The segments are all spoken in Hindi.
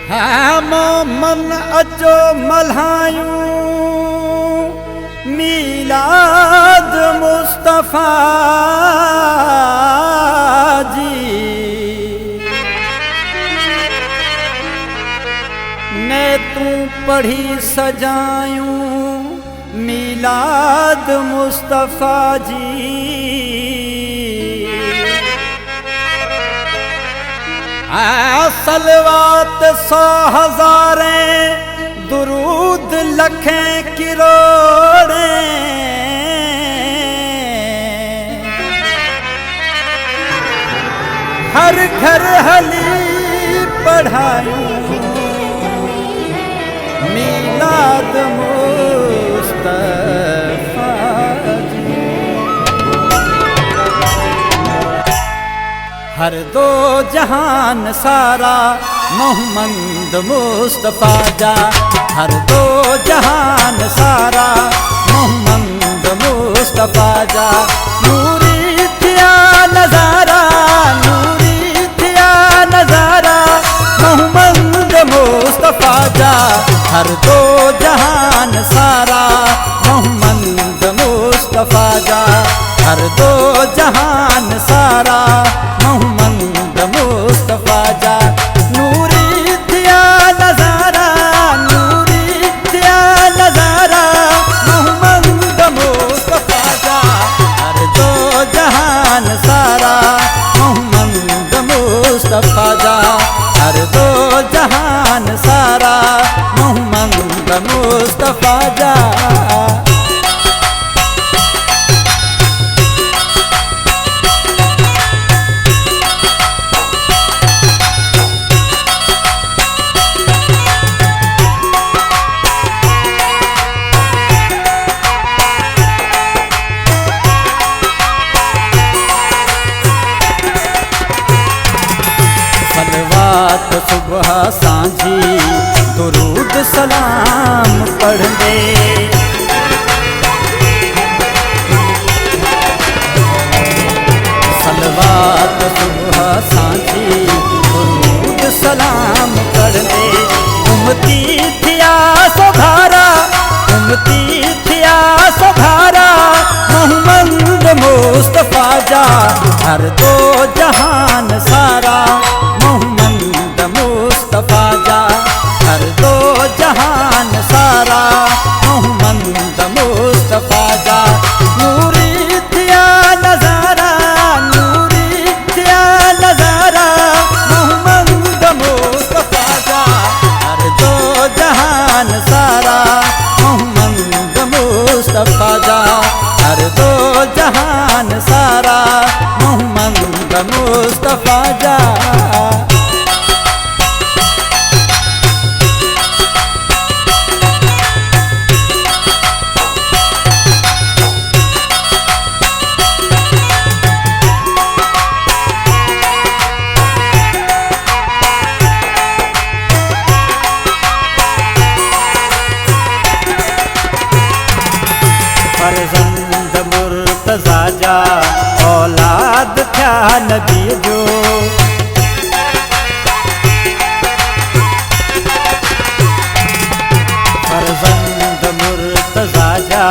है मोमन अचो मल्हायूं मीलाद मुस्तफा जी ने तू पढ़ी सजायूं मीलाद मुस्तफा जी सलवात 100,000 दुरूद लखें किरोड़े हर घर हली पढ़ायूं मीलाद मुस्तफा जी हर दो जहान सारा मोहम्मद मुस्तफा जा हर दो जहान सारा मोहम्मद मुस्तफा जा नूरी थिया नजारा मोहम्मद मुस्तफा जा हर दो जहान सारा मोहम्मद मुस्तफा जा हर दो जहान सारा मोहम्मद मुस्तफा जा नूरी थिया नजारा मोहम्मद मुस्तफा जा हर दो जहान सारा मोहम्मद मुस्तफा जा हर दो जहान सारा मोहम्मद मुस्तफा जा सलवात सुबह सांझी दुरूद सलाम पढ़ दे सलवात सुबह सांझी दुरूद सलाम पढ़ दे उमती थिया सुधारा उमती थिया सुधारा मोहम्मद मुस्तफा जा हर दो जहान सारा मोहम्मद मुस्तफा जा हर दो जहान सारा मोहम्मद मुस्तफा जा नूरी थिया नजारा मोहम्मद मुस्तफा जा हर दो जहान सारा मोहम्मद मुस्तफा जा हर दो जहान सारा मोहम्मद मुस्तफा जा फर्जंद मुर्तजा जा औलाद थया नबी जो फर्जंद मुर्तजा जा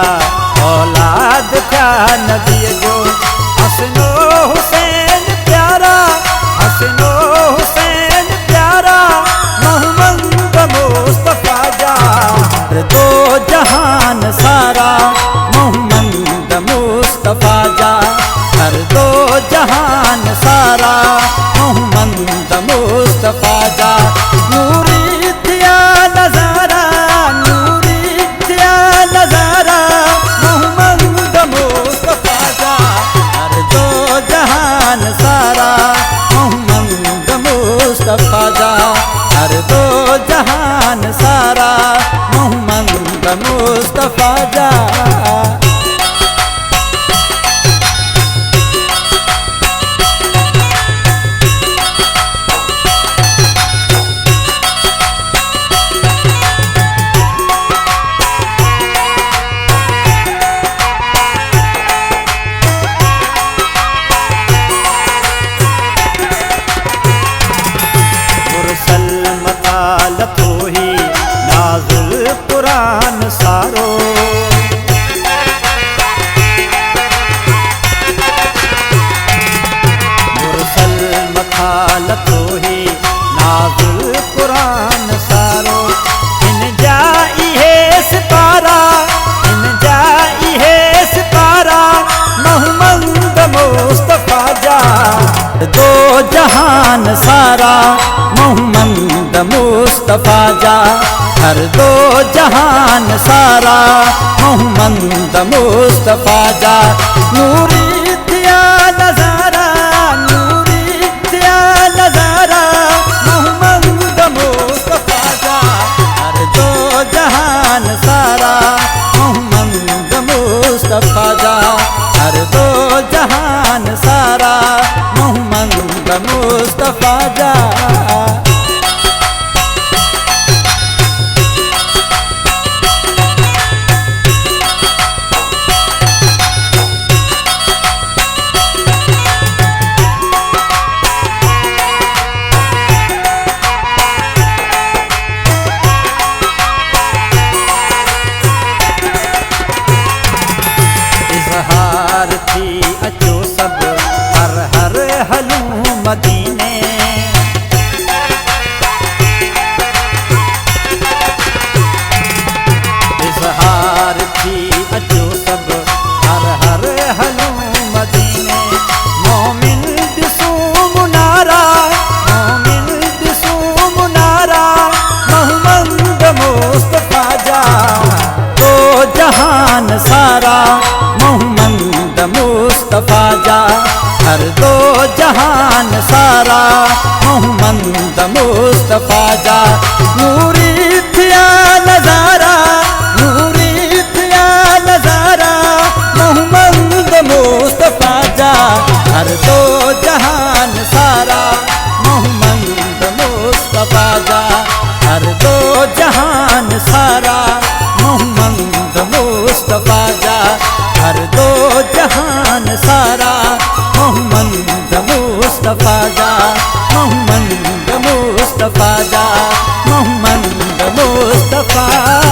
औलाद थया नबी जो हसनो हुसैन प्यारा हसनो हुसैन प्यारा मोहम्मद मुस्तफा जा हर दो जहान सारा मोहम्मद मुस्तफा जा हर दो जहान सारा मोहम्मद मुस्तफा जा नूरी थिया नजारा मोहम्मद मुस्तफा जा हर दो जहान सारा मोहम्मद मुस्तफा जा हर दो जहान सारा मोहम्मद मुस्तफा जा मुस्तफ़ा जा, हर दो जहान सारा मोहम्मद मुस्तफ़ा जा। नूरी दिया नजारा, नूरी दिया नजारा मोहम्मद मुस्तफ़ा जा, हर दो जहान सारा मोहम्मद मुस्तफ़ा जा, हर दो जहान सारा मोहम्मद मुस्तफ़ा जा। इज़हार थी अचो सब हर हर हलूं मदीने, इज़हार थी अचो सब हर हर हलूं मदीने। मोमिन दिसूं मुनारा, मोमिन दिसूं मुनारा मोहम्मद मुस्तफ़ा जा, दो जहान सारा मोहम्मद मुस्तफ़ा जा, हर दो जहान सारा मोहम्मद मुस्तफ़ा जा। नूरी थिया नजारा, नूरी थिया नजारा मोहम्मद मुस्तफ़ा जा, हर दो जहान सारा मोहम्मद मुस्तफ़ा जा, हर दो जहान सारा मोहम्मद मुस्तफ़ा जा, हर दो जहान सारा मोहम्मद मुस्तफ़ा जा, मोहम्मद मुस्तफ़ा जा, मोहम्मद मुस्तफ़ा।